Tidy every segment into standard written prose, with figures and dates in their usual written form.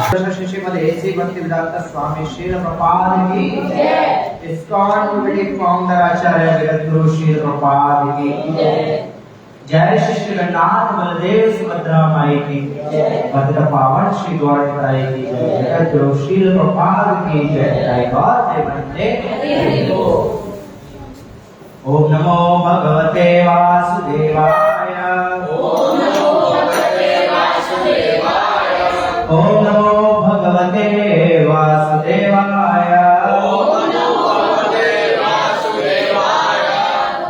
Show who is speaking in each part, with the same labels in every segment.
Speaker 1: श्रीमद् श्री भक्तिवेदांत स्वामी श्रील प्रभुपाद की जय। ISKCON prophetic founder आचार्य जगत गुरु श्रील प्रभुपाद की जय। जय श्री जगन्नाथ बलदेव सुभद्रा माई की जय। भद्र पावन श्री गौरताई की जय। जगत गुरु श्रील प्रभुपाद की जय। जय गौर वंदे। ओम नमो भगवते वासुदेवाय। ओम नमो भगवते वासुदेवाय। ओम नमो भगवते वासुदेवाय। ओम नमो भगवते वासुदेवाय।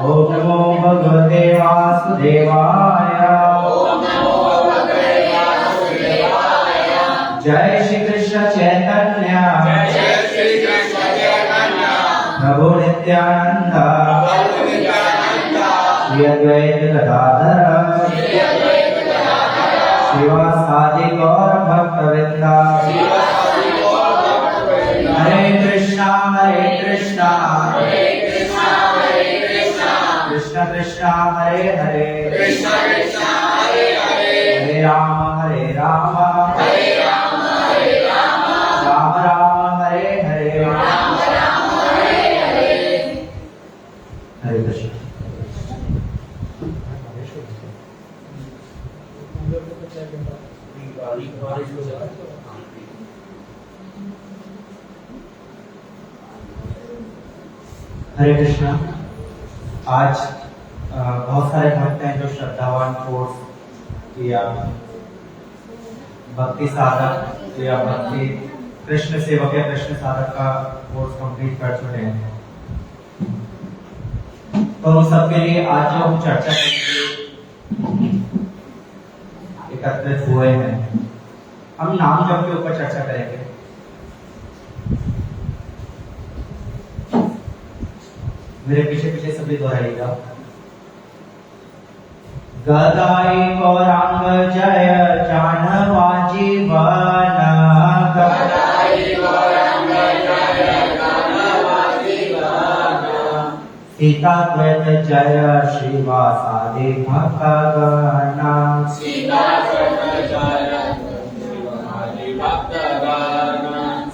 Speaker 1: ओम नमो भगवते वासुदेवाय। ओम नमो भगवते वासुदेवाय। जय श्री कृष्ण चैतन्य। जय श्री कृष्ण चैतन्य। प्रभु नित्यानंद। प्रभु नित्यानंद। श्री अद्वैत गदाधर। श्री अद्वैत गदाधर। श्रीवासादि गौर भक्तवृंद। श्रीवासादि गौर भक्तवृंद। हरे कृष्णा कृष्णा कृष्ण कृष्णा हरे हरे कृष्ण कृष्णा हरे हरे हरे राम राम राम हरे हरे हरे कृष्ण। हरे कृष्णा। आज बहुत सारे भक्त हैं जो श्रद्धावान कोर्स या भक्ति साधक या भक्ति कृष्ण सेवक या कृष्ण साधक का कोर्स कंप्लीट कर चुके हैं। तो उन सबके लिए आज जो हम चर्चा करेंगे एकत्रित हुए हैं, हम नाम जप के ऊपर चर्चा करेंगे। मेरे पीछे पीछे सभी दोहराइएगा। गदाई गौरांग जय जानवाजी वन। गदाई गौरांग जय जानवाजी वन। सीता द्वैत जय श्रीवासादि भक्तगण। सीता द्वैत जय श्रीवासादि भक्तगण।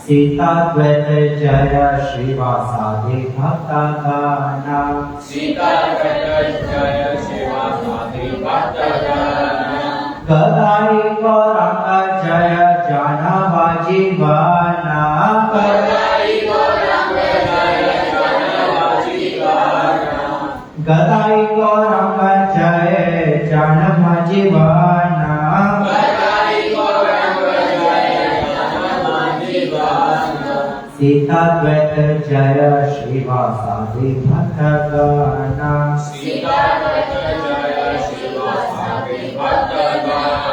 Speaker 1: सीता द्वैत जय श्रीवासादि भक्तगण। सीता द्वैत जय श्रीवासादि भक्तगण। गदाई गौरांग जय जानवाजी वन। गदाई गौरांग जय जानवाजी वन। गदाई गौरांग जय जानवाजी वन। सीता द्वैत जय श्रीवासादि भक्तगण। सीता द्वैत जय श्रीवासादि भक्तगण।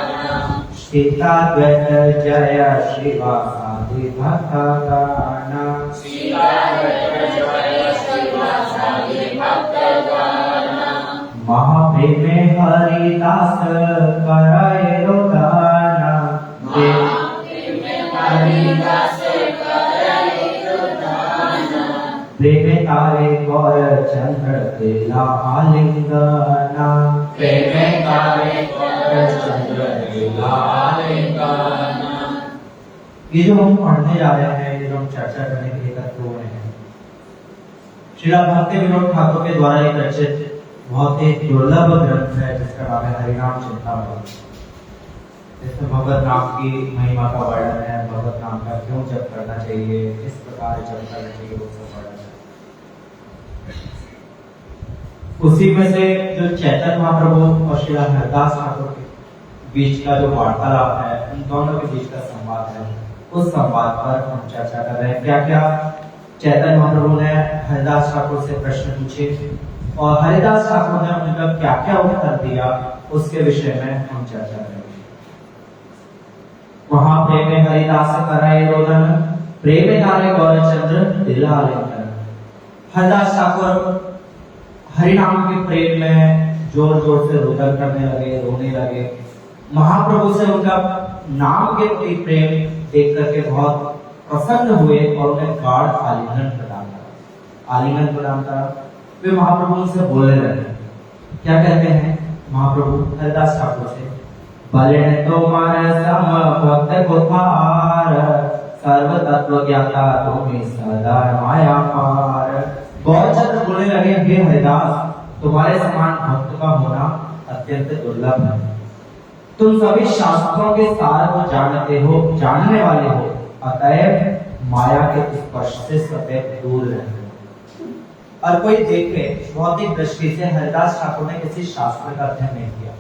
Speaker 1: सीता द्वैत जय श्रीवासादि भक्तगण। सीता द्वैत जय श्रीवासादि भक्तगण। महाप्रेमे हरिदास करय रोदन। हरिदास प्रेमे तारे गौर चंद्र तेला आलिंगन। प्रेमे तारे गौर चंद्र तेला आलिंगन। ये जो हम पढ़ने जा रहे हैं, ये जो हम चर्चा करने के लिए एकत्र हुए हैं, श्री भक्ति विनोद ठाकुर के द्वारा एक रचित बहुत ही दुर्लभ ग्रंथ है जिसका नाम है हरिनाम चिंतामणि। इसमें भगवत नाम की महिमा का वर्णन है, भगवत नाम का क्यों जप करना चाहिए, किस प्रकार जप करना चाहिए, वो सब वर्णन है। उसी में से जो चैतन्य महाप्रभु और श्री हरिदास ठाकुर के बीच का जो वार्तालाप है, उन दोनों के बीच का संवाद है, उस संवाद पर हम चर्चा कर रहे हैं। क्या क्या चैतन्य महाप्रभु ने हरिदास ठाकुर से प्रश्न पूछे और हरिदास ठाकुर ने उनका क्या क्या उत्तर दिया, उसके विषय में हम चर्चा करेंगे। वहां प्रेमे हरिदास कराए रोदन। प्रेमे तारे गौरचंद्र दिला आलिंगन। हरिदास ठाकुर हरिनाम के प्रेम में जोर जोर से रुदन करने लगे, रोने लगे। महाप्रभु से उनका नाम के प्रति प्रेम देख करके बहुत प्रसन्न हुए और उन्हें गाढ़ आलिंगन प्रदान करा। वे महाप्रभु से बोलने लगे। क्या कहते हैं महाप्रभु हरिदास ठाकुर से? बले तुम्हारे सम भक्त को थार। सर्व तत्व ज्ञाता तुम्हें सदा माया पार। गौरचंद्र बोलने लगे, हे हरिदास, तुम्हारे समान भक्त का होना अत्यंत दुर्लभ है। तुम सभी शास्त्रों के सार को जानते हो, जानने वाले हो, अतएव माया के स्पर्श से सदैव दूर रहते हो। और कोई देखे, भौतिक दृष्टि से हरिदास ठाकुर ने किसी शास्त्र का अध्ययन नहीं किया।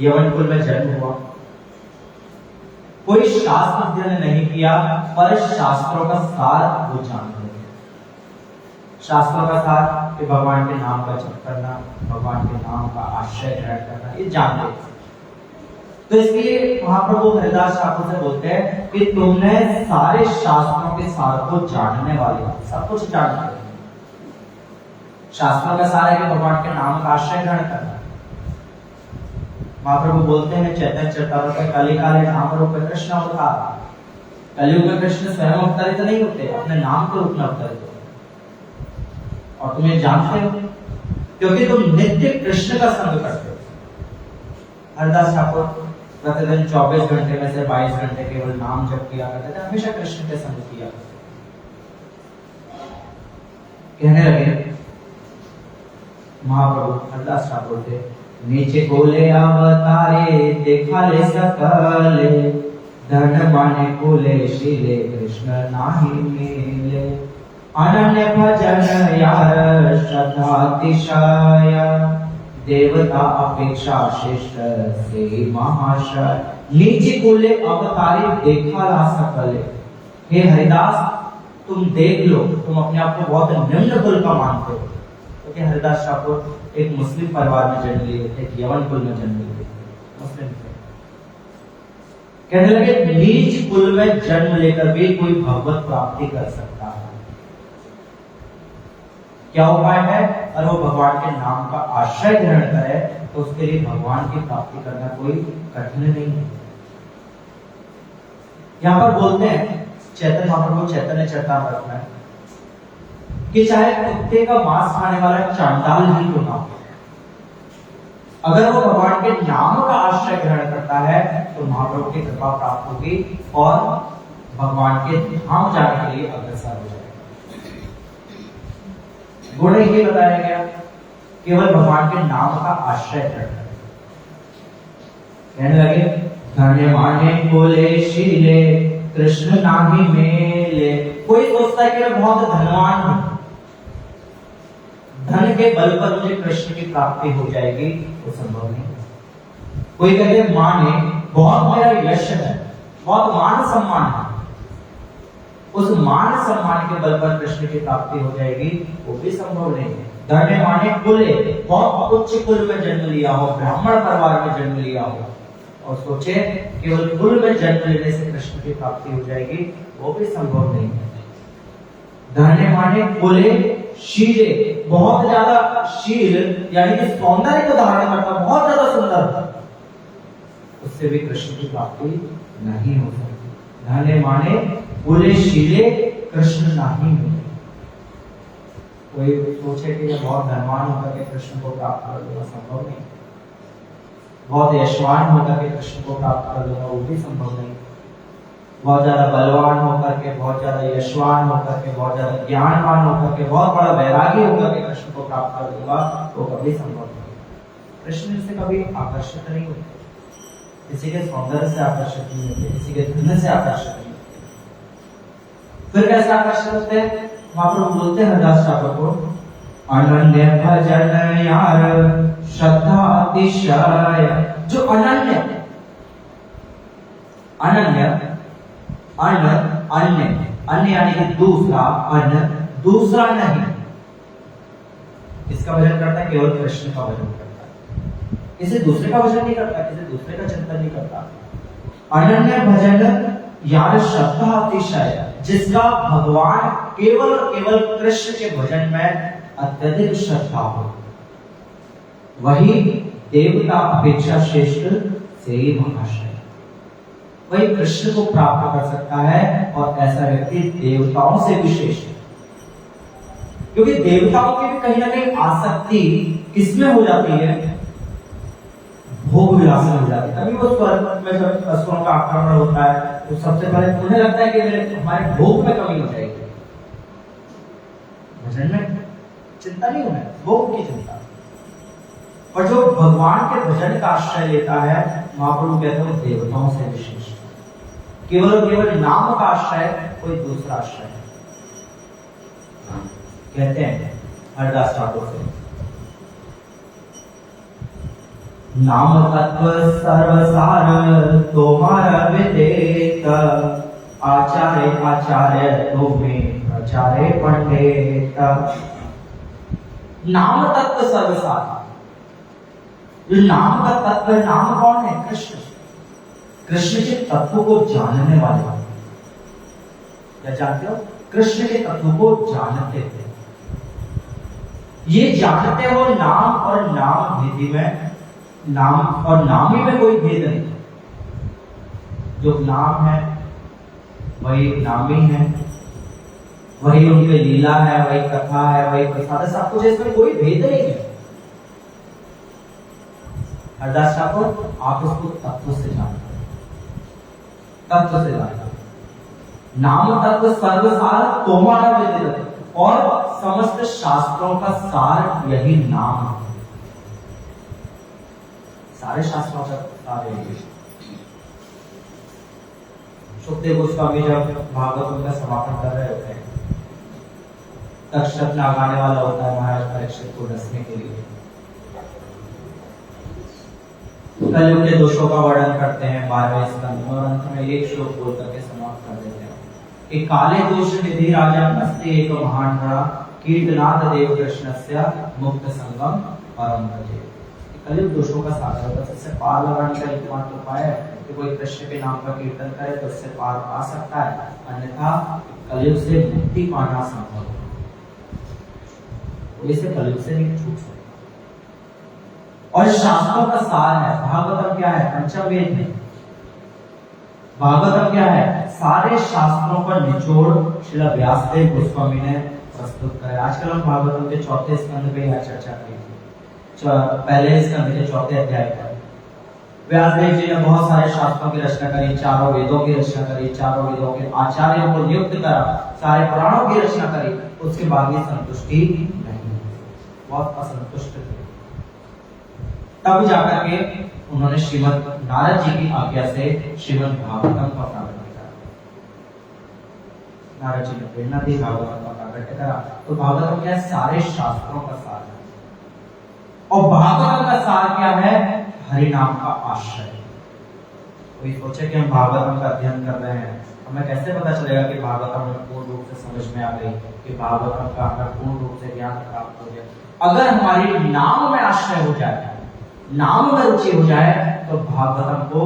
Speaker 1: यवनकुल में जन्म हुआ, कोई शास्त्र अध्ययन नहीं किया, पर शास्त्रों का सार वो जानते थे। शास्त्रों का सार कि भगवान के नाम का जप करना, भगवान के नाम का आश्रय ग्रहण करना, ये जानते थे। तो इसलिए महाप्रभु हरिदास ठाकुर से बोलते हैं कि तुमने सारे शास्त्रों के सार को जानने वाले हो, सब कुछ जानते हो। शास्त्रों का सार है कि भगवान के नाम का आश्रय ग्रहण करना। महाप्रभु बोलते हैं चैतन्य चरितामृत में, कली काले नाम रूप में कृष्ण अवतार। कलयुग में कृष्ण स्वयं अवतरित नहीं होते, अपने नाम के रूप में अवतरित होते। और तुम ये जानते हो क्योंकि तुम नित्य कृष्ण का संग करते हो। हरिदास ठाकुर प्रतिदिन 24 घंटे में से 22 घंटे केवल नाम जप किया करते थे, हमेशा कृष्ण के संग किया। कहने लगे महाप्रभु हरिदास ठाकुर थे, नीचे कोले अवतारे देखा ले सकले, धन माने कोले शीले कृष्ण नाही मिले। अनन्य भजन यार श्रद्धा अतिशय, देवता अपेक्षा श्रेष्ठ से महाशय। नीचे कोले अवतारे देखा ला सकले। हे हरिदास, तुम देख लो, तुम अपने आप को बहुत निम्न कुल का मानते हो, क्योंकि हरिदास ठाकुर एक मुस्लिम परिवार में जन्म लिए थे, एक यवन कुल में जन्म लिए थे, मुस्लिम थे। कहने लगे नीच कुल में जन्म लेकर भी कोई भगवत प्राप्ति कर सकता है। क्या उपाय है? और वो भगवान के नाम का आश्रय ग्रहण करे तो उसके लिए भगवान की प्राप्ति करना कोई कठिन नहीं है। यहां पर बोलते हैं चैतन्य महाप्रभु चैतन्य चरितामृत में कि चाहे कुत्ते का मांस खाने वाला चांडाल ही क्यों ना हो, अगर वो भगवान के नाम का आश्रय ग्रहण करता है तो महाप्रभु की कृपा प्राप्त होगी और भगवान के धाम जाने के लिए अग्रसर हो जाएगा। गुण ये बताया गया, केवल भगवान के नाम का आश्रय ग्रहण करें। कहने लगे धन्य माने बोले शीले कृष्ण नाही मेले। कोई सोचता है कि मैं बहुत धनवान हूं, धन के बल पर मुझे कृष्ण की प्राप्ति हो जाएगी, वो संभव नहीं। कोई कहते माने बहुत मेरा यश है, बहुत मान सम्मान है, उस मान सम्मान के बल पर कृष्ण की प्राप्ति हो जाएगी, वो भी संभव नहीं है। धन्य माने कुले, बहुत उच्च कुल में जन्म लिया हो, ब्राह्मण परिवार में जन्म लिया हो और सोचे केवल कुल में जन्म लेने से कृष्ण की प्राप्ति हो जाएगी, वो भी संभव नहीं है। धन्य माने कुले शीले, बहुत ज्यादा शील यानी कि सौंदर्य को धारण करता, बहुत ज्यादा सुंदर, उससे भी कृष्ण की प्राप्ति नहीं हो सकती। धन्य माने कुले शीले कृष्ण नहीं मिले। कोई सोचे कि मैं बहुत धनवान होकर के कृष्ण को प्राप्त कर लूंगा, संभव नहीं। बहुत यशवान होकर के कृष्ण को प्राप्त कर लूंगा, वो भी संभव नहीं। बहुत ज्यादा बलवान होकर के, बहुत ज्यादा यशवान होकर के, बहुत ज्यादा ज्ञानवान होकर के, बहुत बड़ा वैरागी होकर के कृष्ण को प्राप्त कर लूंगा, तो कभी संभव नहीं। कृष्ण से कभी आकर्षित नहीं होते, किसी के सौंदर्य से आकर्षित नहीं होते, किसी के धन से आकर्षित नहीं होते। फिर कैसे आकर्षित होते हैं? महाप्रभु बोलते हैं हरिदास ठाकुर को, अनन्य भजन यार श्रद्धा अतिशय। जो अनन्य, अनन्य अन्य अन्य अन्य यानी कि दूसरा, अन्य दूसरा नहीं, इसका भजन करता है, केवल कृष्ण का भजन करता है, किसी दूसरे का भजन नहीं करता, किसी दूसरे का चिंतन नहीं करता। अनन्य भजन यार श्रद्धा अतिशय, जिसका भगवान केवल और केवल कृष्ण के भजन में अत्यधिक श्रद्धा हो, वही देवता अपेक्षा श्रेष्ठ से महाशय, वही कृष्ण को प्राप्त कर सकता है। और ऐसा व्यक्ति देवताओं से भी श्रेष्ठ है, क्योंकि देवताओं की भी कहीं ना कहीं आसक्ति किसमें हो जाती है? भोग विलास मिल जाती है। तभी वो स्वर्ग में जब असुरों का आक्रमण होता है तो सबसे पहले उन्हें लगता है कि मेरे हमारे भोग में कमी हो जाएगी। भजन में चिंता नहीं उन्हें, भोग की चिंता। और जो भगवान के भजन का आश्रय लेता है, महाप्रभु कहते हैं देवताओं से विशेष, केवल और केवल नाम का आश्रय, कोई दूसरा आश्रय है। कहते हैं हरदास ठाकुर से, नाम तत्व सर्वसार तुम्हारा विदित, आचार्य आचार्य तुम्हें प्रचारे पंडित। नाम तत्व सर्वसार, जो नाम का तत्व है, नाम कौन है? कृष्ण। कृष्ण के तत्व को जानने वाले, क्या जानते हो? कृष्ण के तत्व को जानते थे। ये जानते हो नाम और नाम विधि में, नाम और नामी में कोई भेद नहीं। जो नाम है वही नामी है, वही उनकी लीला है, वही कथा है, वही प्रसाद है, सब कुछ, इसमें कोई भेद नहीं है। हरदास ठाकुर, आप इसको तत्व से जानते हैं, तत्व से जानते हैं। नाम तत्व सर्वसार तुम्हारा विदित, और समस्त शास्त्रों का सार यही नाम है। सारे शास्त्रों का सार यही। सुखदेव गोस्वामी जब भागवत का समापन कर रहे होते हैं, तक्षक आने वाला होता है महाराज परीक्षित को डसने के लिए। कलयुग के दोषों का वर्णन करते हैं 12वें स्कंद, और अंत में एक श्लोक बोल करके समाप्त कर देते हैं कि काले दोष निधि राजा अस्ति एक महानरा, कीर्तनाथ देव कृष्णस्य मुक्त संगम परम भजे। कलयुग दोषों का सागर होता है, इससे पार लगाने का एकमात्र उपाय है कि कोई कृष्ण के नाम का कीर्तन करे तो इससे पार पा सकता है, अन्यथा कलयुग से मुक्ति पाना संभव है। इसे कलयुग से नहीं छूट सकता। और शास्त्रों का सार है, भागवतम क्या है? पंचम वेद है। भागवतम क्या है? सारे शास्त्रों का निचोड़ श्रील व्यासदेव गोस्वामी ने प्रस्तुत करा। आजकल हम भागवतम के चौथे स्कंद पे यह चर्चा की थी, पहले स्कंद के चौथे अध्याय पर। व्यासदेव जी ने बहुत सारे शास्त्रों की रचना करी, चारों वेदों की रचना करी, चारों वेदों के आचार्यों को नियुक्त करा, सारे पुराणों की रचना करी। उसके बाद भी संतुष्टि नहीं, बहुत असंतुष्ट थे। तब जाकर के उन्होंने श्रीमद् नारद जी की आज्ञा से श्रीमद् भागवतम का प्रारंभ किया। नारद जी ने प्रेरणा दी, भागवतम का प्रारंभ करा। तो भागवतम क्या है? सारे शास्त्रों का सार है। और भागवतम का सार क्या है? हरि नाम का आश्रय। कोई सोचे कि हम भागवतम का अध्ययन कर रहे हैं, हमें कैसे पता चलेगा कि भागवतम हमें पूर्ण रूप से समझ में आ गई, कि भागवतम का हमें पूर्ण रूप से ज्ञान प्राप्त हो गया? अगर हमारी नाम में आश्रय हो जाए, नाम में रुचि हो जाए, तो भागवतम को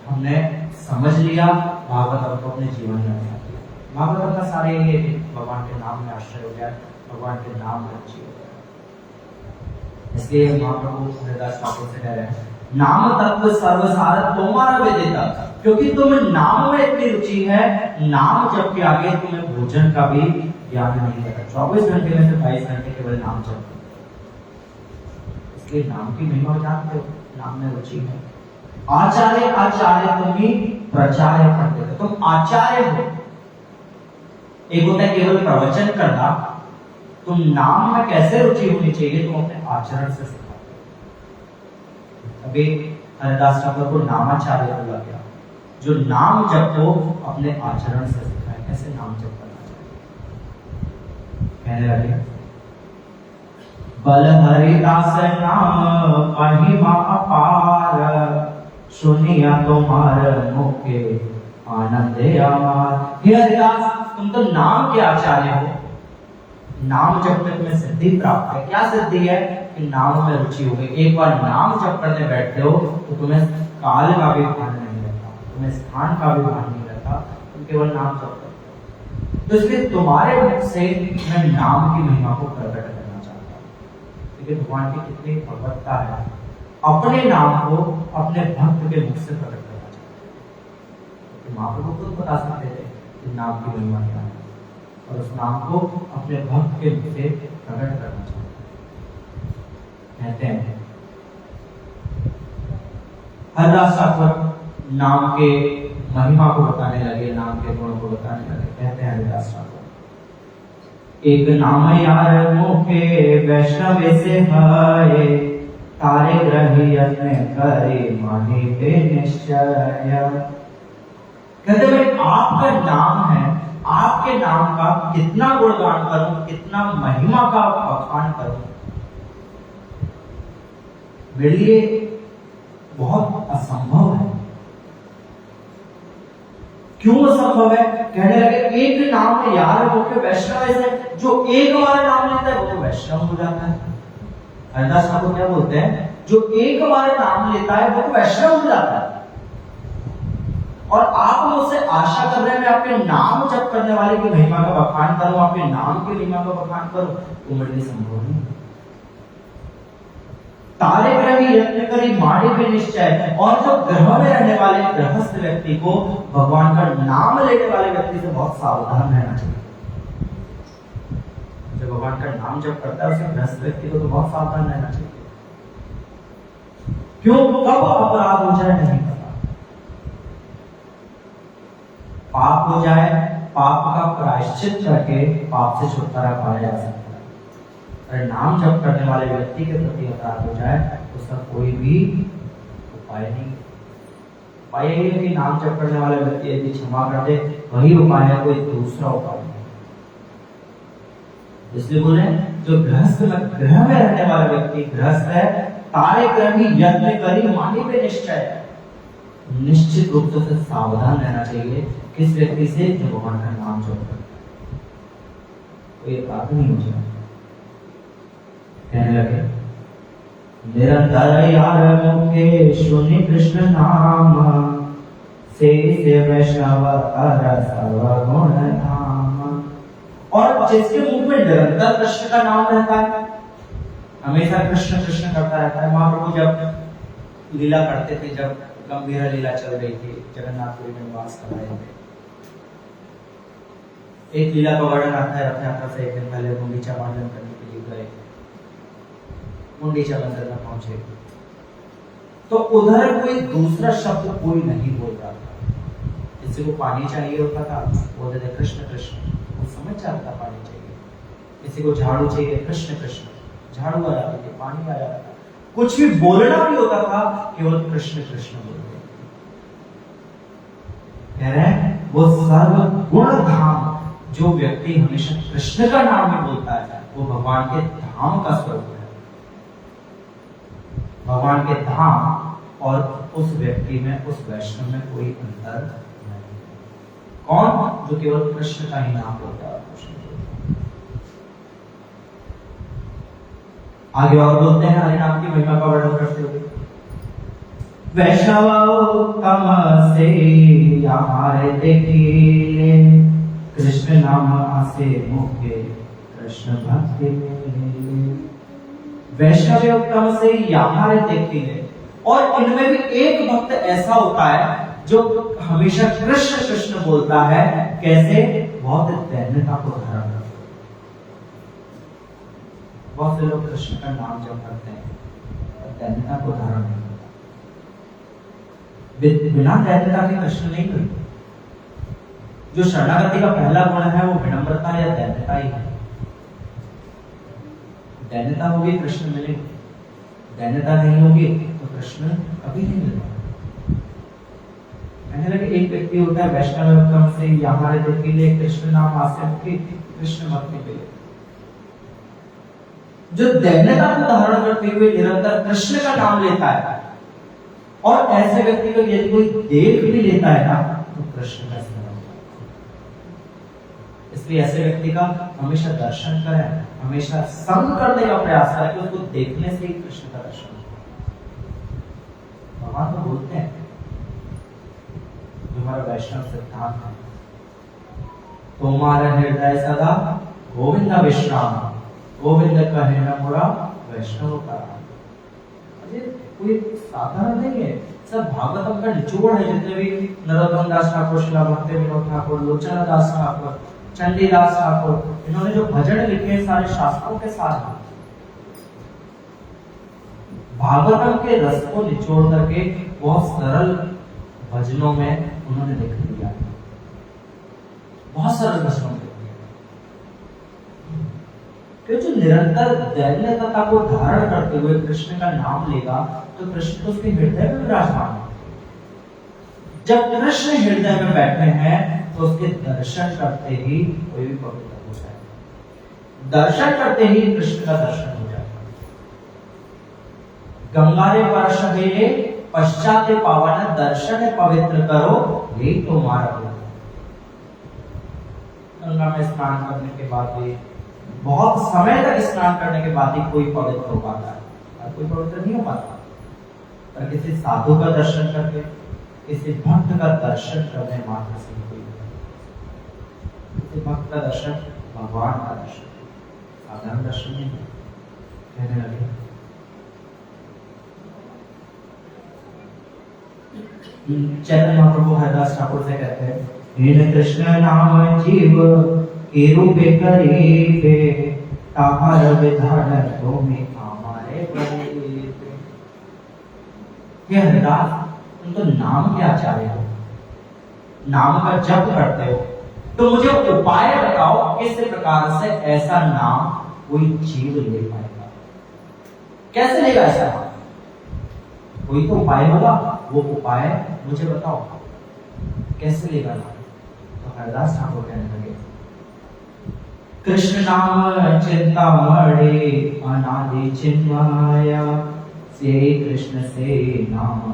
Speaker 1: हमने समझ लिया, भागवतम को अपने जीवन में अपना लिया। भागवतम का सारे ये भगवान के नाम में आश्रय हो जाए, भगवान के नाम में रुचि हो जाए। इसलिए महाप्रभु हरदास ठाकुर से कह रहे हैं, नाम तत्व सर्वसार तुम्हारा विदित, क्योंकि तुम्हें नाम में इतनी रुचि है, नाम जप के आगे तुम्हें भोजन का भी ज्ञान नहीं है। 24 घंटे में से 22 घंटे केवल नाम जप, इसलिए नाम की महिमा जानते हो, नाम में रुचि है। आचार्य आचार्य तुम्हें प्रचार्य पंडित, तुम आचार्य हो। एक होता है केवल प्रवचन करना, तुम नाम में कैसे रुचि होनी चाहिए तुम अपने आचरण से सिखाते हो। अभी हरदास ठाकुर को नामाचार्य बोला गया, जो नाम जपो अपने आचरण से सिखाए, कैसे नाम जप करना चाहिए। कहने लगे, बल हरिदास नाम महिमा अपार, सुनिया तुम्हार मुखे आनंद अमार। हे हरिदास, तुम तो नाम के आचार्य हो, नाम जप में तुम्हें सिद्धि प्राप्त है। क्या सिद्धि है? कि नाम में रुचि हो गई। एक बार नाम जप करने बैठते हो तो तुम्हें काल का भी भान नहीं रहता, तुम्हें स्थान का भी भान नहीं रहता, तुम केवल नाम जप करते हो। तो इसलिए तुम्हारे मुख से मैं नाम की महिमा को प्रकट करना चाहता हूँ। लेकिन भगवान की कितनी भगवत्ता है, अपने नाम को अपने भक्त के मुख से प्रकट करना चाहते हैं। महाप्रभु खुद बता सकते थे कि नाम की महिमा क्या है, और उस नाम को अपने भक्त के मुख से प्रकट करना चाहते हैं। कहते हैं हरदास ठाकुर नाम के महिमा को बताने लगे, नाम के गुणों को बताने लगे। कहते हैं हरदास ठाकुर, एक नाम यार मुखे वैष्णव से है, तारे ग्रही यत्न करे माने पे निश्चय। कहते भाई आपका नाम है, आपके नाम का कितना गुणगान करूं, कितना महिमा का बखान करूं, मेरे लिए बहुत असंभव है। क्यों असंभव है? कहने लगे एक नाम यार वो के वैष्णव से, जो एक बार नाम लेता है वो तो वैष्णव हो जाता है। हरदास ठाकुर क्या बोलते हैं, जो एक बार नाम लेता है वो तो वैष्णव हो जाता है। और आप मुझसे आशा कर रहे हैं मैं आपके नाम जप करने वाले की महिमा का बखान करूं, आपके नाम की महिमा का बखान करूं, वो मेरे लिए संभव नहीं। तारे ग्रही यत्न करी माड़े पे निश्चय। और जो ग्रह में रहने वाले गृहस्थ व्यक्ति को भगवान का नाम लेने वाले व्यक्ति से बहुत सावधान रहना चाहिए। जो भगवान का नाम जप करता है उसे गृहस्थ व्यक्ति को तो बहुत सावधान रहना चाहिए। क्यों? कब अपराध हो जाए नहीं पता, पाप हो जाए, पाप का प्रायश्चित करके पाप से छुटकारा पाया जा सकता है। अगर नाम जप करने वाले व्यक्ति के प्रति अपराध हो जाए तो उसका कोई भी उपाय नहीं। उपाय यही है कि नाम जप करने वाले व्यक्ति यदि क्षमा कर दे वही उपाय है, कोई दूसरा उपाय नहीं। इसलिए बोले जो गृहस्थ में गृह में रहने वाला व्यक्ति गृहस्थ है, तारे ग्रही यत्न करी मानी पे निश्चय, निश्चित रूप से सावधान रहना चाहिए किस व्यक्ति से जो भगवान का नाम जप करता है, कोई अपराध नहीं हो जाए। कहने लगे निरंतर यार मुखे सुनि कृष्ण नाम, से वैष्णव अर सर्व गुण धाम। और जिसके मुख में निरंतर कृष्ण का नाम रहता है, हमेशा कृष्ण कृष्ण करता रहता है। महाप्रभु जब लीला करते थे, जब गंभीर लीला चल रही थी, जगन्नाथपुरी में वास कर रहे थे, एक लीला का वर्णन आता है। रथ यात्रा से एक दिन पहले गुंडीचा मार्जन करने के लिए गए, गुंडीचा मंदिर में पहुंचे तो उधर कोई दूसरा शब्द कोई नहीं बोल रहा था। किसी को पानी चाहिए होता था, बोलते थे कृष्ण कृष्ण, वो समझ जाता था पानी चाहिए। किसी को झाड़ू चाहिए, कृष्ण कृष्ण, झाड़ू आ जाती थी, पानी आ जाता था। कुछ भी बोलना भी होता था, केवल कृष्ण कृष्ण बोलते। कह रहे हैं वो सर्व गुण धाम, जो व्यक्ति हमेशा कृष्ण का नाम ही बोलता है वो भगवान के धाम का स्वरूप है। भगवान के धाम और उस व्यक्ति में, उस वैष्णव में कोई अंतर नहीं। कौन? जो केवल कृष्ण का ही नाम बोलता है। आगे और बोलते हैं हरि नाम की महिमा का वर्णन करते हुए, वैष्णव तम से हमारे देखिए, कृष्ण नाम आसे मुखे कृष्ण भक्ति में। वैष्णव उत्तम से हमारे देखिए, और इनमें भी एक भक्त ऐसा होता है जो हमेशा कृष्ण कृष्ण बोलता है। कैसे? बहुत दैन्यता को धारण करता है। बहुत से लोग कृष्ण का नाम जप करते हैं और दैन्यता को धारण नहीं करते। बिना दैन्यता के कृष्ण नहीं करते। जो शरणागति का पहला गुण है वो विनम्रता या दैन्यता ही है। दैन्यता होगी कृष्ण मिलेंगे, दैन्यता नहीं होगी तो कृष्ण कभी नहीं मिलेगा। कहने लगे एक व्यक्ति होता है वैष्णव उत्तम से हमारे देख के लिए, कृष्ण नाम आसे मुखे कृष्ण भक्ति के लिए, जो दैन्यता को धारण करते हुए निरंतर कृष्ण का नाम लेता है। और ऐसे व्यक्ति को यदि कोई देख भी लेता है ना तो कृष्ण का स्मरण होता है। इसलिए ऐसे व्यक्ति का हमेशा दर्शन करें, हमेशा संग करने का प्रयास करें कि उसको देखने से ही कृष्ण का दर्शन हो। भगवान तो बोलते हैं, जो हमारा वैष्णव सिद्धांत है, तुम्हारा हृदय सदा गोविंद विश्राम, गोविंद कहे न मुरा वैष्णव का। कोई साधारण नहीं है, सब भागवतम का निचोड़ है। जितने भी नरोत्तम दास ठाकुर, श्रीला भक्ति विनोद ठाकुर, लोचन दास ठाकुर, चंडीदास ठाकुर, इन्होंने जो भजन लिखे सारे शास्त्रों के साथ भागवतम के रस को निचोड़ करके बहुत सरल भजनों में उन्होंने लिख दिया, बहुत सरल भजनों में लिख दिया। कि जो निरंतर दैन्यता को धारण करते हुए कृष्ण का नाम लेगा तो कृष्ण तो उसके हृदय में विराजमान है। जब कृष्ण हृदय में बैठे हैं तो उसके दर्शन करते ही कोई भी पवित्र हो जाए। दर्शन करते ही कृष्ण का दर्शन हो जाएगा। गंगारे वर्ष मेरे पश्चात पावन दर्शन पवित्र करो, यही तो हमारा गुण है। गंगा में स्नान करने के बाद भी बहुत समय तक स्नान करने के बाद ही कोई पवित्र हो पाता है, और कोई पवित्र नहीं हो पाता। पर किसी साधु का दर्शन करके, किसी भक्त का दर्शन करने मात्र से कोई, किसी भक्त का दर्शन भगवान का दर्शन, साधारण दर्शन नहीं कहने लगे। चैतन्य महाप्रभु हरिदास ठाकुर से कहते हैं, हे कृष्ण नाम जीव के रूपे करीबे, ताहार विधान तुम्हें हमारे बरीबे। हे हरिदास, तुम तो नाम के आचार्य हो, नाम का जप करते हो, तो मुझे उपाय बताओ किस प्रकार से ऐसा नाम कोई जीव ले पाएगा। कैसे लेगा ऐसा नाम? कोई तो उपाय होगा, वो उपाय मुझे बताओ, कैसे लेगा नाम? तो हरिदास ठाकुर कहने लगे, कृष्ण नाम चिंतामणि अनादि चिन्मया, से कृष्ण से नाम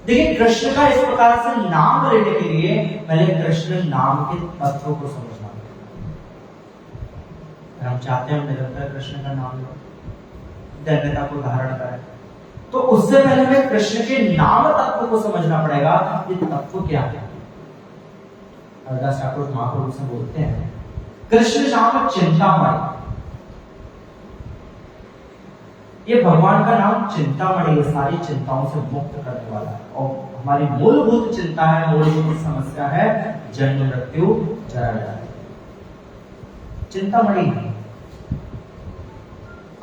Speaker 1: देखिए, कृष्ण का इस प्रकार से नाम लेने के लिए पहले कृष्ण नाम के तत्व को समझना पड़ेगा। हम चाहते हैं हम निरंतर कृष्ण का नाम लो, दैन्यता को धारण करें, तो उससे पहले हमें कृष्ण के नाम तत्व को समझना पड़ेगा। ये तत्व क्या है? हरिदास ठाकुर महाप्रभु से बोलते हैं, कृष्ण नाम चिंतामणि, ये भगवान का नाम चिंतामणि, ये सारी चिंताओं से मुक्त करने वाला है। और हमारी मूलभूत चिंता है, मूलभूत समस्या है जन्म मृत्यु जरा जरा, चिंतामणि है।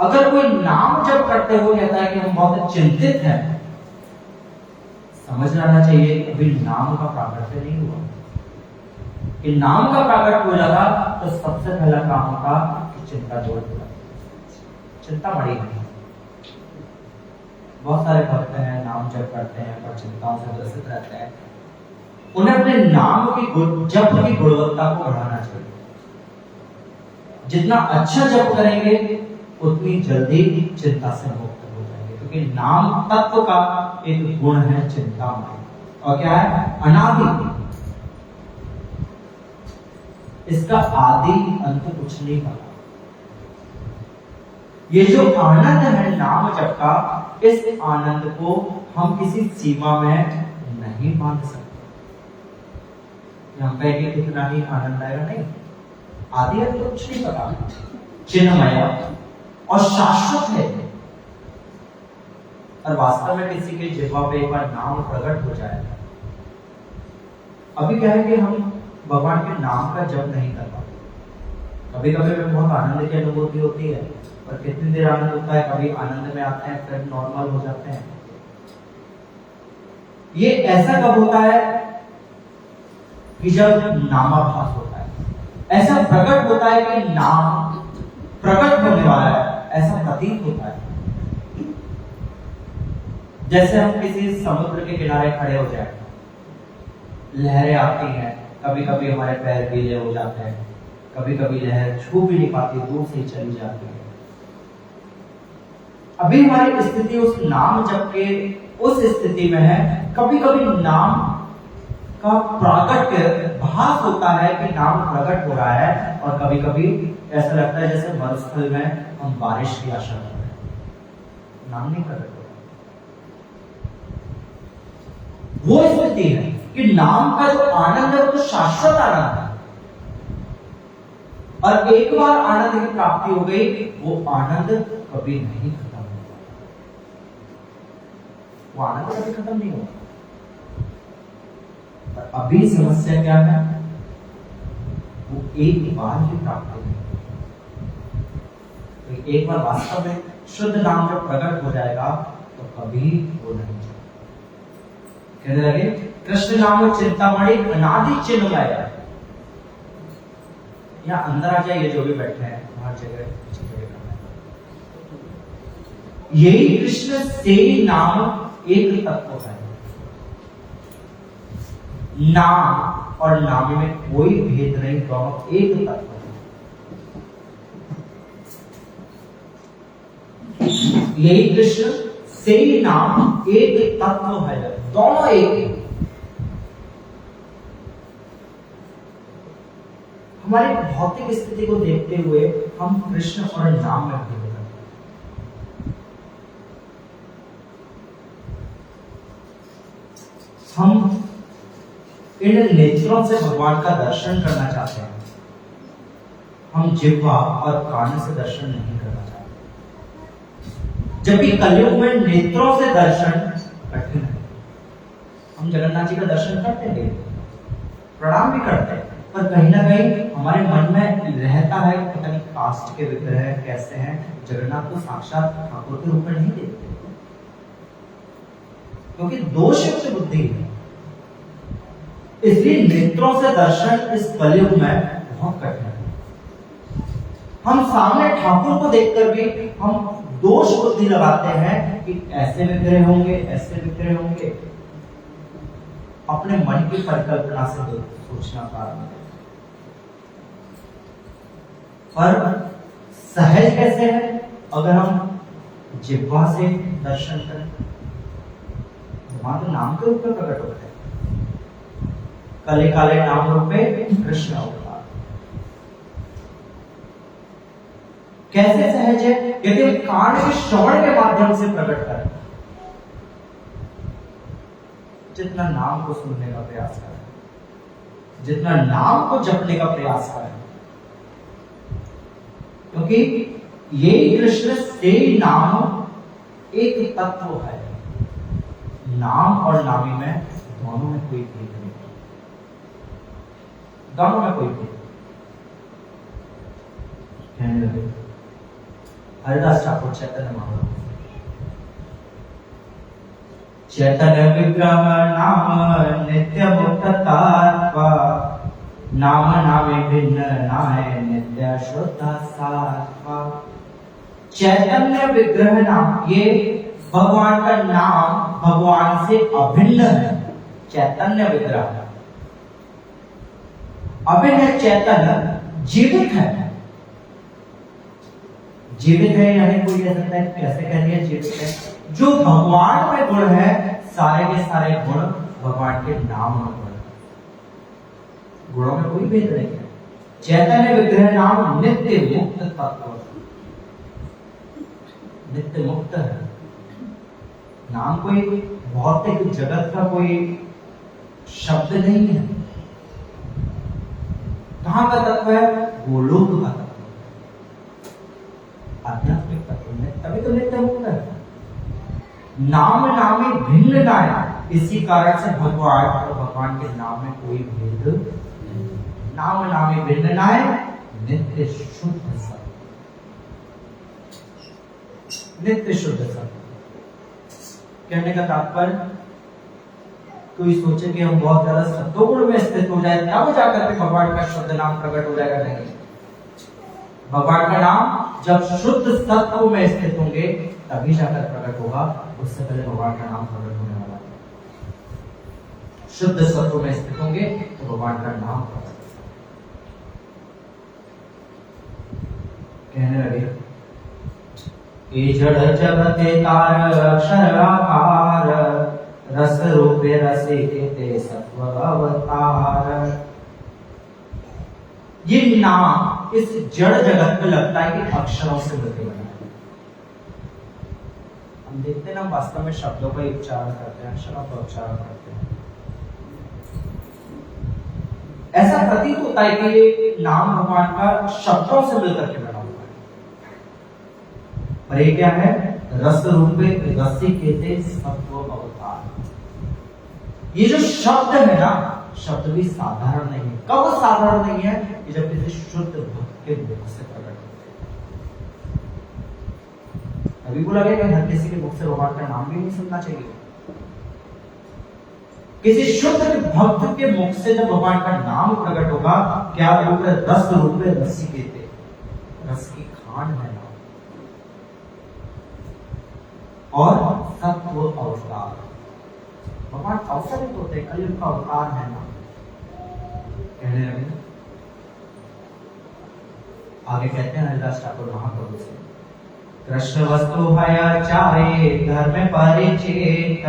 Speaker 1: अगर कोई नाम जप करते हुए कहता है कि हम बहुत चिंतित हैं, समझ लेना चाहिए अभी नाम का प्राकट्य नहीं हुआ। कि नाम का प्राकट्य हो जाता तो सबसे पहला काम होता कि चिंता जोड़ दिया। चिंतामणि है। बहुत सारे भक्त हैं, नाम जप करते हैं पर चिंताओं से ग्रसित रहते हैं। उन्हें अपने नाम की जप की गुणवत्ता को बढ़ाना चाहिए। जितना अच्छा जप करेंगे उतनी जल्दी चिंता से मुक्त हो जाएंगे, क्योंकि नाम तत्व का एक गुण है चिंता में। और क्या है? अनादि। इसका आदि अंत कुछ नहीं पता। ये जो आनंद है नाम जप का, इस आनंद को हम किसी सीमा में नहीं बांध सकते। हम कहेंगे कितना ही आनंद आएगा, नहीं। आदि अंत तो कुछ नहीं पता, चिन्मय और शाश्वत है। और वास्तव में किसी के जिह्वा पे एक बार नाम प्रकट हो जाए, अभी क्या है कि हम भगवान के नाम का जप नहीं कर पाते। कभी कभी हमें बहुत आनंद की अनुभूति होती है, और कितनी देर आनंद होता है, कभी आनंद में आते हैं फिर नॉर्मल हो जाते हैं। ये ऐसा कब होता है कि जब नामाभास होता है, ऐसा प्रकट होता है कि नाम प्रकट होने वाला है, ऐसा प्रतीत होता है। जैसे हम किसी समुद्र के किनारे खड़े हो जाए, लहरें आती हैं, कभी कभी हमारे पैर गीले हो जाते हैं, कभी कभी लहर छू भी नहीं पाती, दूर से ही चली जाती है। अभी हमारी स्थिति उस नाम जप के उस स्थिति में है। कभी कभी नाम का प्राकट्य भास होता है कि नाम प्रकट हो रहा है, और कभी कभी ऐसा लगता है जैसे मरुस्थल में हम बारिश की आशा कर रहे हैं, नाम नहीं प्रकट हो रहा। वो स्थिति है कि नाम का जो आनंद है वो तो शाश्वत आनंद है, और एक बार आनंद की प्राप्ति हो गई, वो आनंद कभी नहीं खत्म होगा। वो आनंद कभी खत्म नहीं होगा। पर अभी समस्या क्या है? वो एक बार ही प्राप्त होगी। तो एक बार वास्तव में शुद्ध नाम जब प्रकट हो जाएगा तो कभी वो नहीं जाएगा। कहने लगे कृष्ण नाम चिंतामणि अनादि चिन्मय। या अंदर आ जाइए जो भी बैठे हैं हर जगह यही कृष्ण से नाम एक तत्व है। नाम और नाम में कोई भेद नहीं, दोनों एक तत्व है। यही कृष्ण से नाम एक तत्व है, दोनों एक। हमारी भौतिक स्थिति को देखते हुए हम कृष्ण और नाम में भेद करते हैं। हम इन नेत्रों से भगवान का दर्शन करना चाहते हैं, हम जिह्वा और कान से दर्शन नहीं करना चाहते। जबकि कलयुग में नेत्रों से दर्शन कठिन है। हम जगन्नाथ जी का दर्शन करते हैं, प्रणाम भी करते हैं, पर कहीं ना कहीं हमारे मन में रहता है पता नहीं कास्ट के विग्रह कैसे हैं, जगन्नाथ को साक्षात ठाकुर के रूप में नहीं देखते, क्योंकि दोष युक्त बुद्धि है। इसलिए नेत्रों से दर्शन इस कलयुग में बहुत कठिन है। हम सामने ठाकुर को देखकर भी हम दोष बुद्धि लगाते हैं कि ऐसे विग्रह होंगे, ऐसे विग्रह होंगे। अपने मन की परिकल्पना से सोचना कारण है। पर सहज कैसे है? अगर हम जिह्वा से दर्शन करें, वहां तो नाम के रूप में प्रकट होता है। काले काले नाम रूपे कृष्ण अवतार। कैसे सहज है? यदि हम कान के श्रवण के माध्यम से प्रकट करें, जितना नाम को सुनने का प्रयास करें, जितना नाम को जपने का प्रयास करें, क्योंकि ये कृष्ण से नाम एक तत्व है। नाम और नामी में दोनों में कोई भेद नहीं, दोनों में कोई भेद। कहने लगे हरिदास ठाकुर चैतन्य महाप्रभु, चैतन्य विग्रह नाम नित्य मुक्ततात्मा, नाम नामे भिन्न नाय नित्य शुद्ध सात्मा। चैतन्य विग्रह नाम, ये भगवान का नाम भगवान से अभिन्न है। चैतन्य विग्रह अभिन्न है, चैतन्य जीवित है। जीवित है यानी कोई कह सकता है, कैसे कह दिया जीवित है? जो भगवान में गुण है, सारे के सारे गुण भगवान के नाम में गुण है। गुणों में कोई भेद नहीं है। चैतन्य विग्रह नाम नित्य मुक्त तत्व, नित्य मुक्त है। नाम कोई भौतिक जगत का कोई शब्द नहीं है। कहां का तत्व है? गोलोक का तत्व, आध्यात्मिक तत्व में, तभी तो नित्य मुक्त है। नाम नामे भिन्न नाय, इसी कारण से भगवान और भगवान के नाम में कोई भेद नहीं। नाम नामे भिन्न नाय नित्य शुद्ध सत्य, नित्य शुद्ध सत्य। कहने का तात्पर्य, कोई सोचे कि हम बहुत ज्यादा सत्वगुण में स्थित हो जाए तब जाकर के भगवान का शुद्ध नाम प्रकट हो जाएगा, नहीं। भगवान का नाम जब शुद्ध सत्व में स्थित होंगे तभी जाकर प्रकट होगा, उससे पहले भगवान का नाम प्रकट होने वाला है। शुद्ध सत्व में स्थित होंगे तो भगवान का नाम प्रकट होगा। कहने लगे ये जड़ जगते तार अक्षर आकार, रस रूपे रसिके ते सत्व अवतार। ये नाम इस जड़ जगत में लगता है कि अक्षरों से मिलके बना है। हम देखते हैं ना, वास्तव में शब्दों का उच्चारण करते हैं, अक्षरों का उच्चारण करते हैं। ऐसा प्रतीत होता है कि ये नाम भगवान का शब्दों से मिलकर के बना हुआ है। पर ये क्या है? रस रूपे रसिके सत्व अवतार। ये जो शब्द है ना, शब्द भी साधारण नहीं है। कब साधारण नहीं है? कि जब किसी शुद्ध भक्त के मुख से प्रकट होते हैं। कभी को लगेगा हर किसी के मुख से भगवान का नाम भी नहीं सुनना चाहिए। किसी शुद्ध भक्त के मुख से जब भगवान का नाम प्रकट होगा, क्या रूप है? रस रूप में रसी देते, रस की खान है नाम, और सत्व अवतार। भगवान अवतरित होते, कलयुग का अवतार है नाम। कहने लगे, आगे कहते हैं हरिदास ठाकुर महाप्रभु से, कृष्ण वस्तु भया चाहे धर्म परिचेत,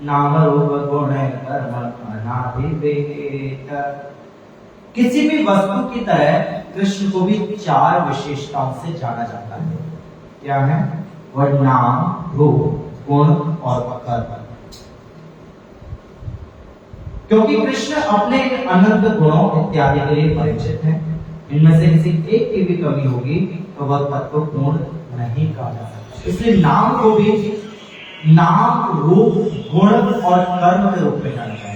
Speaker 1: नाम रूप गुण कर्म अनादिवेत। किसी भी वस्तु की तरह कृष्ण को भी चार विशेषताओं से जाना जाता है। क्या है वह? नाम, रूप, गुण और कर्म। क्योंकि कृष्ण अपने अनंत गुणों इत्यादि के लिए परिचित है। इनमें से किसी एक की भी कमी होगी तो वह तत्व पूर्ण नहीं कहा जा सकता। इसलिए नाम को भी नाम, रूप, गुण और कर्म के रूप में जाना जाएगा।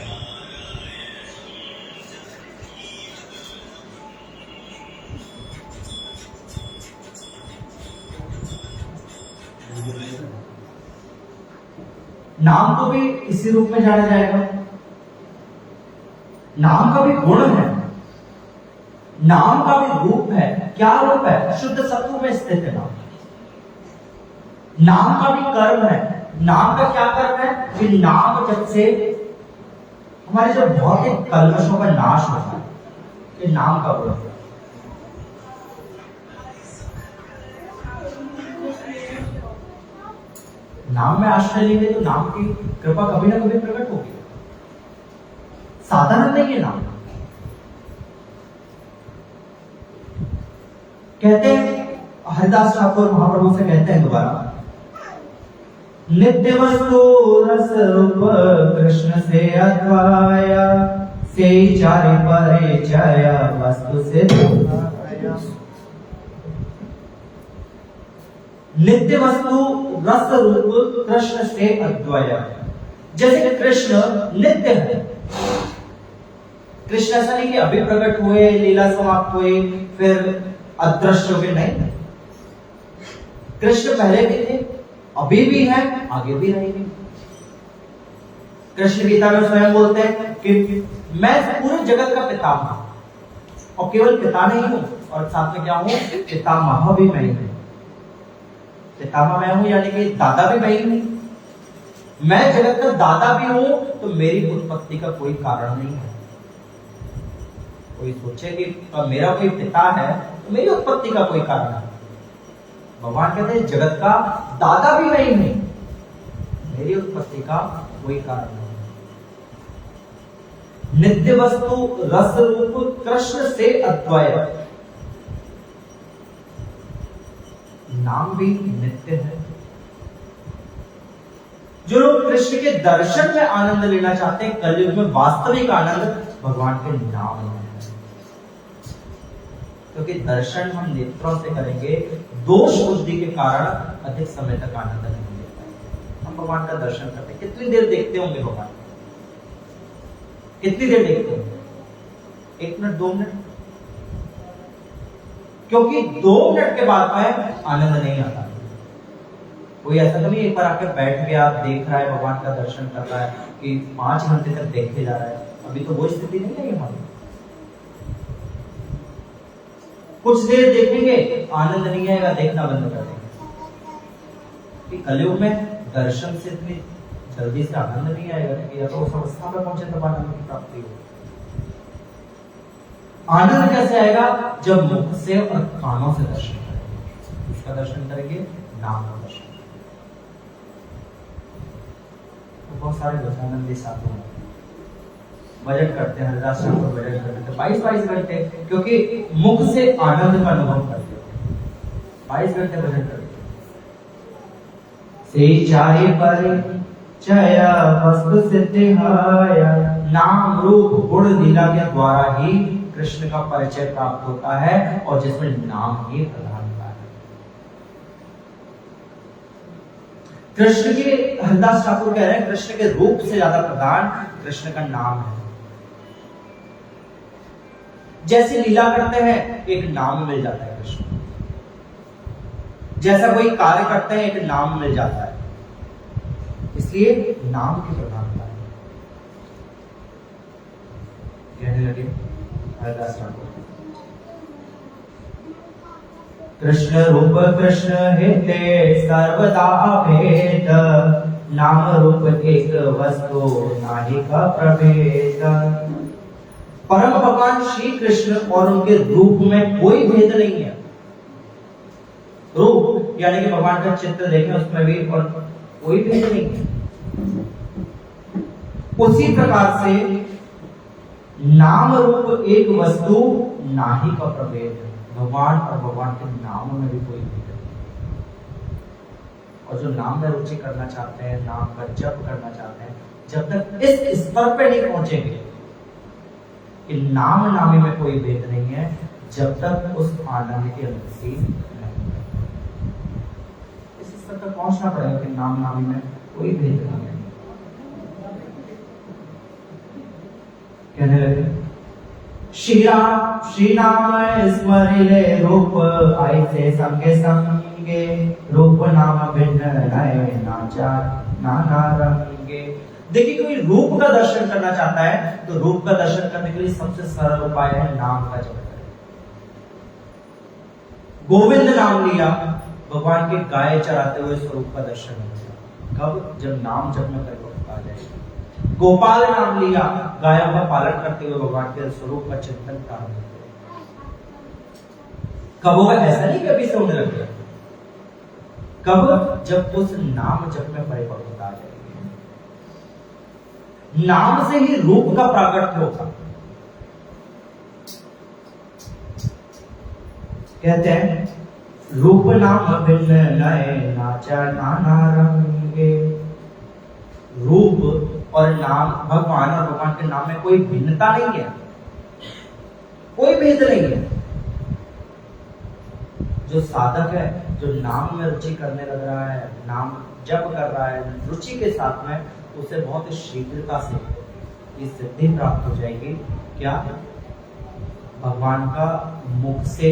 Speaker 1: नाम को भी इसी रूप में जाना जाएगा। नाम का भी गुण है, नाम का भी रूप है। क्या रूप है? शुद्ध सत्व में स्थित है नाम। नाम का भी कर्म है। नाम का क्या कर्म है? कि नाम जब से हमारे जो भौतिक कल्मशों का नाश होता है, ये नाम का गुण है। नाम में आश्रय लेंगे तो नाम की कृपा कभी ना कभी प्रकट होगी। साधारण नहीं है नाम। कहते हैं हरिदास ठाकुर महाप्रभु से कहते हैं दोबारा, नित्य वस्तु रस रूप कृष्ण से अद्वाया, से चारि परिचय वस्तु से नित्य वस्तु रस रूप कृष्ण से अद्वय। जैसे कि कृष्ण नित्य है। कृष्ण ऐसा नहीं कि अभी प्रकट हुए, लीला समाप्त हुई, फिर अदृश्य हो गए, नहीं। कृष्ण पहले भी थे, अभी भी है, आगे भी रहेंगे। कृष्ण गीता में स्वयं बोलते हैं कि मैं पूरे जगत का पिता हूं, और केवल पिता नहीं हूं, और साथ में क्या हूं? पितामह भी मैं हूं। पितामह मैं हूं यानी कि दादा भी मैं ही हूं। मैं जगत का दादा भी हूं, तो मेरी उत्पत्ति का कोई कारण नहीं है। कोई सोचे कि मेरा कोई पिता है तो मेरी उत्पत्ति का कोई कारण है। भगवान कहते हैं जगत का दादा भी मैं ही हूं, मेरी उत्पत्ति का कोई कारण नहीं। नित्य वस्तु रस रूप कृष्ण से अद्वय। नाम भी नित्य है। जो लोग कृष्ण के दर्शन में आनंद लेना चाहते हैं, कलयुग में वास्तविक आनंद भगवान के नाम में है। क्योंकि दर्शन हम नेत्रों से करेंगे, दोष बुद्धि के कारण अधिक समय तक आनंद नहीं ले पाएंगे। हम भगवान का दर्शन करते हैं, कितनी देर देखते होंगे भगवान? कितनी देर देखते होंगे? 1 मिनट, 2 मिनट? क्योंकि 2 मिनट के बाद में आनंद नहीं आता। कोई ऐसा तो नहीं एक बार आके बैठ गया, देख रहा है, भगवान का दर्शन कर रहा है कि 5 घंटे तक देखे जा रहा है। अभी तो वो स्थिति नहीं है हमारी। कुछ देर देखेंगे, आनंद नहीं आएगा, देखना बंद कर देंगे। कलयुग में दर्शन से इतनी जल्दी से आनंद नहीं आएगा, क्योंकि या तो उस अवस्था में पहुंचे तब आनंद की प्राप्ति हो। आनंद कैसे आएगा? जब मुख से और कानों से दर्शन करेंगे। इसका दर्शन करेंगे, नाम का दर्शन। तो बहुत सारे गजानंदी साधु हैं, भजन करते हैं, हरिदास ठाकुर भजन करते हैं 22-22 घंटे, क्योंकि मुख से आनंद का अनुभव करते हैं। 22 घंटे भजन करते हैं। से चाहे परिचय वस्तु सिद्धिहाय, नाम रूप गुण लीला के द्वारा ही कृष्ण का परिचय प्राप्त होता है, और जिसमें नाम ही प्रधानता है। कृष्ण के हरिदास ठाकुर कह रहे हैं कृष्ण के रूप से ज्यादा प्रधान कृष्ण का नाम है। जैसे लीला करते हैं, एक नाम मिल जाता है कृष्ण। जैसा कोई कार्य करते हैं एक नाम मिल जाता है, इसलिए नाम की प्रधानता है। कहने लगे हरिदास ठाकुर, कृष्ण रूप कृष्ण हेते सर्वदा भेद, नाम रूप एक वस्तु नाहि का प्रभेद। परम भगवान श्री कृष्ण और उनके रूप में कोई भेद नहीं है। रूप यानी कि भगवान का चित्र देखें उसमें भी और कोई भेद नहीं है। उसी प्रकार से नाम रूप एक वस्तु नाहि का प्रभेद, भगवान और भगवान के नाम में भी कोई भेद नहीं। और जो नाम में रुचि करना चाहते हैं, नाम का जप करना चाहते हैं, जब तक इस स्तर पे नहीं पहुंचेंगे कि नाम नामी में कोई भेद नहीं है, जब तक उस आनंद की अनुभूति नहीं। इस स्तर तक पहुंचना पड़ेगा कि नाम नामी में कोई भेद नहीं है। कहने लगे श्री नाम स्मरिले रूप ऐसे संगे संगे, रूप नाम भिन्न नए नाचार नाना रंगे। देखिए कोई रूप का दर्शन करना चाहता है तो रूप का दर्शन करने के लिए सबसे सरल उपाय है नाम का जप करें। गोविंद नाम लिया, भगवान के गाय चराते हुए स्वरूप का दर्शन होगा। कब? जब नाम जप में परिवर्तन आ जाएगा। गोपाल नाम लिया, गायों का पालन करते हुए भगवान के स्वरूप का चिंतन प्रारंभ होगा। कब होगा? ऐसा नहीं कि अभी से होने लग गया। कब? जब उस नाम जप में परिवर्तन आ जाएगी। नाम से ही रूप का प्राकट्य होगा। कहते हैं रूप नाम भिन्न नए नाचा नाना रंगे। रूप और नाम, भगवान और भगवान के नाम में कोई भिन्नता नहीं है, कोई भेद नहीं है। जो साधक है, जो नाम में रुचि करने लग रहा है, नाम जप कर रहा है रुचि के साथ में, उसे बहुत शीघ्रता से ये सिद्धि प्राप्त हो जाएगी। क्या? भगवान का मुख से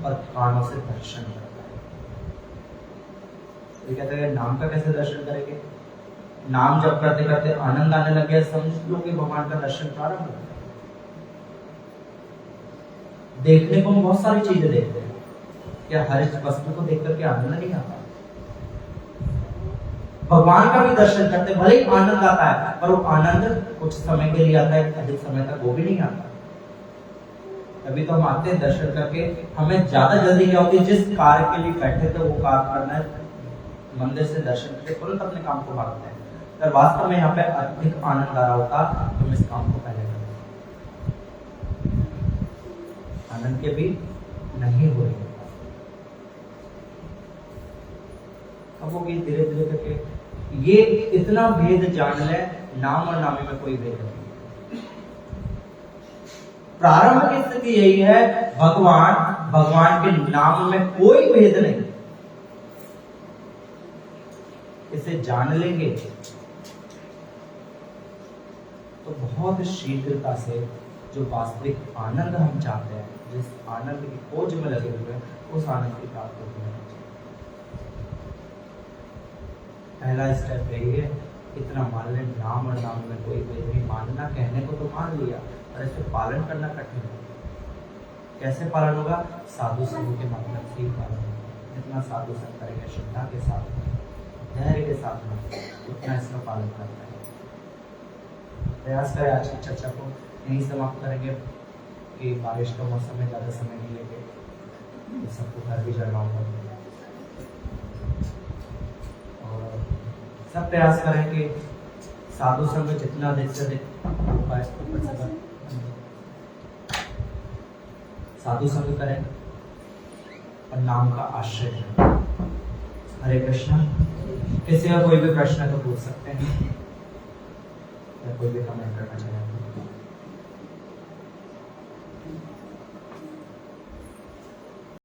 Speaker 1: और कानों से दर्शन करता है। तो कहते हैं नाम का कैसे दर्शन करेंगे? नाम जप करते करते आनंद आने लग गया, समझ लो कि भगवान का दर्शन प्रारंभ हो गया। देखने को हम बहुत सारी चीजें देखते हैं, क्या हर एक वस्तु को देख करके आनंद नहीं आता? भगवान का भी दर्शन करते भले ही आनंद आता है, पर वो आनंद कुछ समय के लिए आता है, अधिक समय तक वो भी नहीं आता। अभी तो हम आते हैं दर्शन करके, हमें ज्यादा जल्दी क्या होती है, जिस कार्य के लिए बैठे थे वो कार्य करना है, मंदिर से दर्शन करके तुरंत अपने काम को भागते हैं। अगर वास्तव में यहाँ पे अधिक आनंद आ रहा होता तो हम इस काम को पहले करते। आनंद के भी नहीं हो रही, अब वो धीरे धीरे करके ये इतना भेद जान ले, नाम और नामी में कोई भेद नहीं। प्रारंभ की स्थिति यही है, भगवान के नाम में कोई भेद नहीं। इसे जान लेंगे तो बहुत शीघ्रता से जो वास्तविक आनंद हम चाहते हैं, जिस आनंद की खोज में लगे हुए हैं, उस आनंद की प्राप्ति होगी। पहला स्टेप यही है, इतना मान ले नाम और नाम में कोई भेद नहीं। मानना, कहने को तो मान लिया, और इसे पालन करना कठिन है। कैसे पालन होगा? साधु संघ के माध्यम से ही पालन होगा। जितना साधु संघ करेंगे श्रद्धा के साथ, धैर्य के साथ में, उतना इसका पालन करना है। प्रयास करें। आज की चर्चा को यहीं समाप्त करेंगे कि बारिश का मौसम में ज़्यादा समय नहीं लेंगे, तो सबको घर भी जाना होगा। और सब प्रयास करें कि साधु संग जितना अधिक से अधिक साधु संग करें और नाम का आश्रय करें। हरे कृष्णा। किसी का कोई भी प्रश्न है तो पूछ सकते हैं, या कोई भी कमेंट करना चाहेंगे।